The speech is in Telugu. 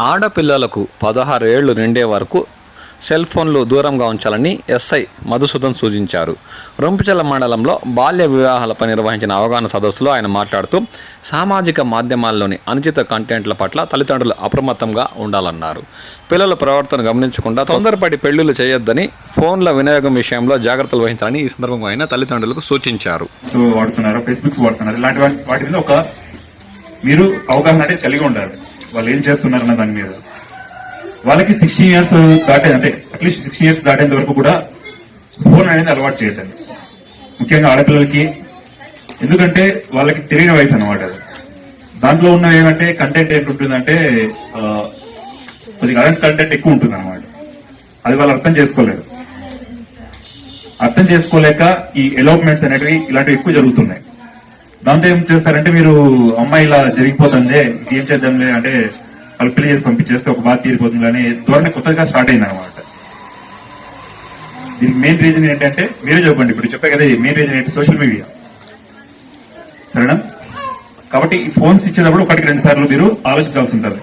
ఆడపిల్లలకు 16 ఏళ్లు నిండే వరకు సెల్ ఫోన్లు దూరంగా ఉంచాలని ఎస్ఐ మధుసూదన్ సూచించారు. రొంపిచెల మండలంలో బాల్య వివాహాలపై నిర్వహించిన అవగాహన సదస్సులో ఆయన మాట్లాడుతూ సామాజిక మాధ్యమాల్లోని అనుచిత కంటెంట్ల పట్ల తల్లిదండ్రులు అప్రమత్తంగా ఉండాలన్నారు. పిల్లల ప్రవర్తన గమనించకుండా తొందరపడి పెళ్లిళ్లు చేయొద్దని, ఫోన్ల వినియోగం విషయంలో జాగ్రత్తలు వహించాలని ఈ సందర్భంగా ఆయన తల్లిదండ్రులకు సూచించారు. మీరు అవగాహన అనేది కలిగి ఉండాలి. వాళ్ళు ఏం చేస్తున్నారన్న దాని మీద వాళ్ళకి 16 years దాటే, అంటే అట్లీస్ట్ 16 years దాటేంత వరకు కూడా ఫోన్ అనేది అలవాటు చేయొద్దండి, ముఖ్యంగా ఆడపిల్లలకి. ఎందుకంటే వాళ్ళకి తెలియని వయసు అనమాట. దాంట్లో ఉన్న ఏమంటే కంటెంట్ ఏంటుంటుందంటే కొద్దిగా అడల్ట్ కంటెంట్ ఎక్కువ ఉంటుంది అనమాట. అది వాళ్ళు అర్థం చేసుకోలేరు. అర్థం చేసుకోలేక ఈ ఎలోప్మెంట్స్ అనేటివి ఇలాంటివి ఎక్కువ జరుగుతున్నాయి. దాంతో ఏం చేస్తారంటే, మీరు అమ్మాయి ఇలా జరిగిపోతుంది, ఏం చేద్దాంలే అంటే వాళ్ళు పెళ్లి చేసి పంపించేస్తే ఒక బాధ తీరిపోతుంది అనే ధోరణి కొత్తగా స్టార్ట్ అయింది అనమాట. దీనికి మెయిన్ రీజన్ ఏంటంటే, మీరే చెప్పండి, ఇప్పుడు చెప్పే కదా మెయిన్ రీజన్ ఏంటి? Social media. సరేనా? కాబట్టి ఈ ఫోన్స్ ఇచ్చేటప్పుడు 1-2 సార్లు మీరు ఆలోచించాల్సి ఉంటుంది.